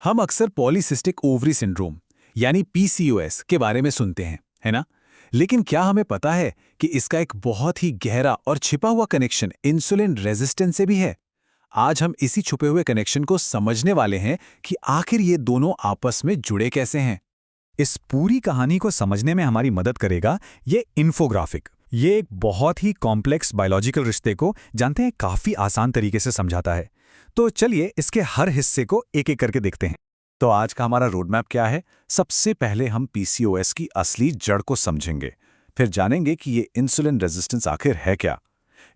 हम अक्सर polycystic ovary syndrome यानी पीसीओएस के बारे में सुनते हैं, है ना? लेकिन क्या हमें पता है कि इसका एक बहुत ही गहरा और छिपा हुआ कनेक्शन इंसुलिन रेजिस्टेंस से भी है? आज हम इसी छुपे हुए कनेक्शन को समझने वाले हैं कि आखिर ये दोनों आपस में जुड़े कैसे हैं। इस पूरी कहानी को समझने में हमारी मदद करेगा ये इन्फोग्राफिक। ये एक बहुत ही कॉम्प्लेक्स बायोलॉजिकल रिश्ते को जानते हैं काफी आसान तरीके से समझाता है। तो चलिए इसके हर हिस्से को एक एक करके देखते हैं। तो आज का हमारा रोड मैप क्या है? सबसे पहले हम पीसीओएस की असली जड़ को समझेंगे, फिर जानेंगे कि ये इंसुलिन रेजिस्टेंस आखिर है क्या।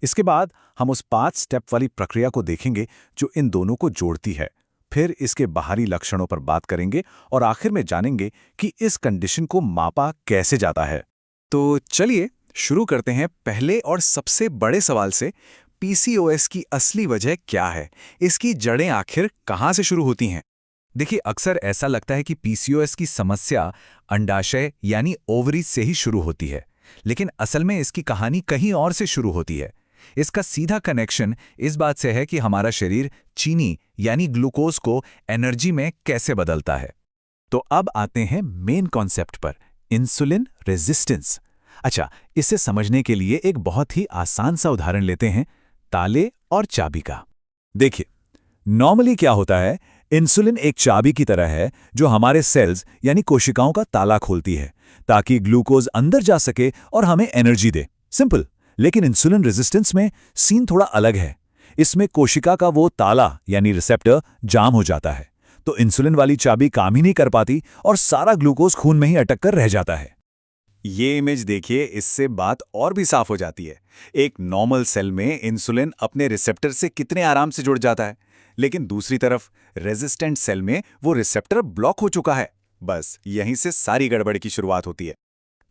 इसके बाद हम उस 5 स्टेप वाली प्रक्रिया को देखेंगे जो इन दोनों को जोड़ती है। फिर इसके बाहरी लक्षणों पर बात करेंगे और आखिर में जानेंगे कि इस कंडीशन को मापा कैसे जाता है। तो चलिए शुरू करते हैं पहले और सबसे बड़े सवाल से। पीसीओएस की असली वजह क्या है? इसकी जड़ें आखिर कहाँ से शुरू होती हैं? देखिए, अक्सर ऐसा लगता है कि पीसीओएस की समस्या अंडाशय यानी ओवरीज से ही शुरू होती है, लेकिन असल में इसकी कहानी कहीं और से शुरू होती है। इसका सीधा कनेक्शन इस बात से है कि हमारा शरीर चीनी यानी ग्लूकोज को एनर्जी में कैसे बदलता है। तो अब आते हैं मेन कॉन्सेप्ट पर, इंसुलिन रेजिस्टेंस। अच्छा, इसे समझने के लिए एक बहुत ही आसान सा उदाहरण लेते हैं, ताले और चाबी का। देखिए, नॉर्मली क्या होता है, इंसुलिन एक चाबी की तरह है जो हमारे सेल्स यानी कोशिकाओं का ताला खोलती है ताकि ग्लूकोज अंदर जा सके और हमें एनर्जी दे। सिंपल। लेकिन इंसुलिन रेजिस्टेंस में सीन थोड़ा अलग है। इसमें कोशिका का वो ताला यानी रिसेप्टर जाम हो जाता है, तो इंसुलिन वाली चाबी काम ही नहीं कर पाती और सारा ग्लूकोज खून में ही अटक कर रह जाता है। ये इमेज देखिए, इससे बात और भी साफ हो जाती है। एक नॉर्मल सेल में इंसुलिन अपने रिसेप्टर से कितने आराम से जुड़ जाता है, लेकिन दूसरी तरफ रेजिस्टेंट सेल में वो रिसेप्टर ब्लॉक हो चुका है। बस यहीं से सारी गड़बड़ की शुरुआत होती है।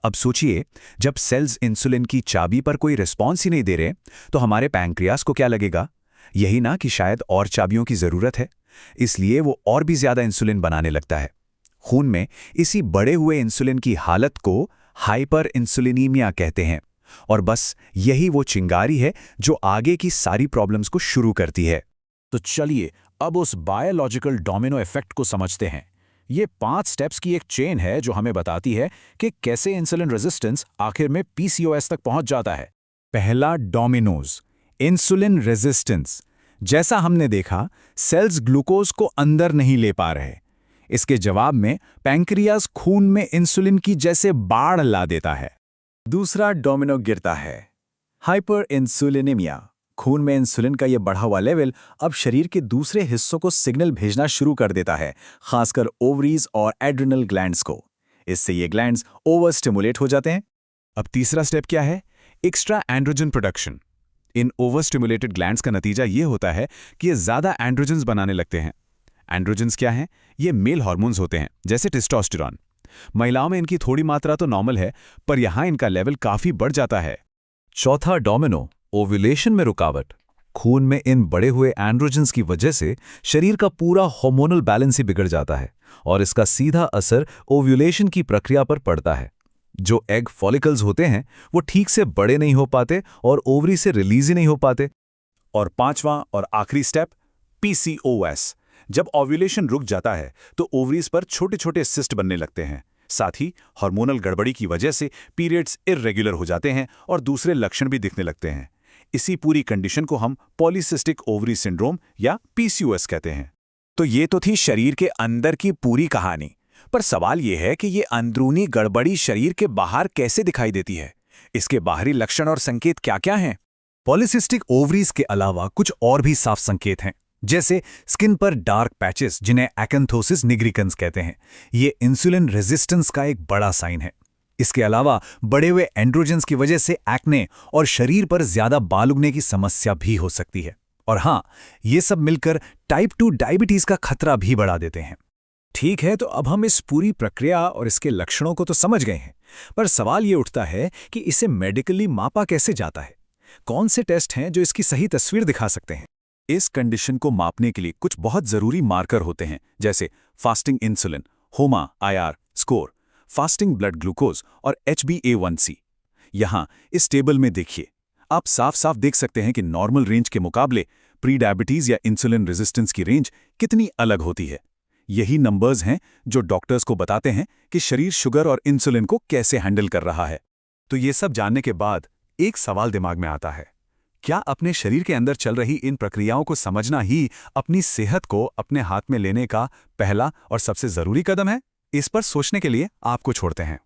अब सोचिए, जब सेल्स इंसुलिन की चाबी पर कोई रिस्पॉन्स ही नहीं दे रहे, तो हमारे पैंक्रियास को क्या लगेगा? यही ना कि शायद और चाबियों की जरूरत है। इसलिए वो और भी ज्यादा इंसुलिन बनाने लगता है। खून में इसी बढ़े हुए इंसुलिन की हालत को हाइपर इंसुलिनीमिया कहते हैं, और बस यही वो चिंगारी है जो आगे की सारी प्रॉब्लम्स को शुरू करती है। तो चलिए अब उस बायोलॉजिकल डोमिनो इफेक्ट को समझते हैं। ये 5 स्टेप्स की एक चेन है जो हमें बताती है कि कैसे इंसुलिन रेजिस्टेंस आखिर में पीसीओएस तक पहुंच जाता है। पहला डोमिनोज, इंसुलिन रेजिस्टेंस। जैसा हमने देखा, सेल्स ग्लूकोज को अंदर नहीं ले पा रहे। इसके जवाब में पैंक्रियाज खून में इंसुलिन की जैसे बाढ़ ला देता है। दूसरा डोमिनो गिरता है, हाइपर इंसुलिनेमिया। खून में इंसुलिन का यह बढ़ा हुआ लेवल अब शरीर के दूसरे हिस्सों को सिग्नल भेजना शुरू कर देता है, खासकर ओवरीज और एड्रिनल ग्लैंड्स को। इससे ये ग्लैंड्स ओवर स्टिमुलेट हो जाते हैं। अब तीसरा स्टेप क्या है? Extra androgen production. इन ओवर स्टिमुलेटेड ग्लैंड्स का नतीजा ये होता है कि ये ज्यादा एंड्रोजन्स बनाने लगते हैं। एंड्रोजन्स क्या हैं? ये मेल हार्मोन्स होते हैं, जैसे टेस्टोस्टेरोन। महिलाओं में इनकी थोड़ी मात्रा तो नॉर्मल है, पर यहां इनका लेवल काफी बढ़ जाता है। चौथा डोमिनो, ओव्यूलेशन में रुकावट। खून में इन बढ़े हुए एंड्रोजन्स की वजह से शरीर का पूरा हार्मोनल बैलेंस ही बिगड़ जाता है, और इसका सीधा असर ओव्यूलेशन की प्रक्रिया पर पड़ता है। जो एग फॉलिकल्स होते हैं वो ठीक से बड़े नहीं हो पाते और ओवरी से रिलीज ही नहीं हो पाते। और पांचवां और आखिरी स्टेप, पीसीओएस। जब ओव्यूलेशन रुक जाता है तो ओवरीज पर छोटे छोटे सिस्ट बनने लगते हैं। साथ ही हार्मोनल गड़बड़ी की वजह से पीरियड्स इर्रेगुलर हो जाते हैं और दूसरे लक्षण भी दिखने लगते हैं। इसी पूरी कंडीशन को हम पॉलीसिस्टिक ओवरी सिंड्रोम या पीसीओएस कहते हैं। तो ये तो थी शरीर के अंदर की पूरी कहानी, पर सवाल ये है कि ये अंदरूनी गड़बड़ी शरीर के बाहर कैसे दिखाई देती है? इसके बाहरी लक्षण और संकेत क्या-क्या हैं? पॉलीसिस्टिक ओवरीज के अलावा कुछ और भी साफ संकेत हैं, जैसे स्किन पर डार्क पैचेस जिन्हें एक्ैंथोसिस निग्रिकन्स कहते हैं। ये इंसुलिन रेजिस्टेंस का एक बड़ा साइन है। इसके अलावा बढ़े हुए एंड्रोजन्स की वजह से एक्ने और शरीर पर ज्यादा बाल उगने की समस्या भी हो सकती है। और हाँ, ये सब मिलकर टाइप 2 डायबिटीज का खतरा भी बढ़ा देते हैं। ठीक है, तो अब हम इस पूरी प्रक्रिया और इसके लक्षणों को तो समझ गए हैं, पर सवाल ये उठता है कि इसे मेडिकली मापा कैसे जाता है? कौन से टेस्ट हैं जो इसकी सही तस्वीर दिखा सकते हैं? इस कंडीशन को मापने के लिए कुछ बहुत जरूरी मार्कर होते हैं, जैसे फास्टिंग इंसुलिन, होमा IR score, fasting blood glucose और HbA1c। यहाँ इस टेबल में देखिए, आप साफ साफ देख सकते हैं कि नॉर्मल रेंज के मुकाबले प्री डायबिटीज या इंसुलिन रेजिस्टेंस की रेंज कितनी अलग होती है। यही नंबर्स हैं जो डॉक्टर्स को बताते हैं कि शरीर शुगर और इंसुलिन को कैसे हैंडल कर रहा है। तो ये सब जानने के बाद एक सवाल दिमाग में आता है, क्या अपने शरीर के अंदर चल रही इन प्रक्रियाओं को समझना ही अपनी सेहत को अपने हाथ में लेने का पहला और सबसे जरूरी कदम है? इस पर सोचने के लिए आपको छोड़ते हैं।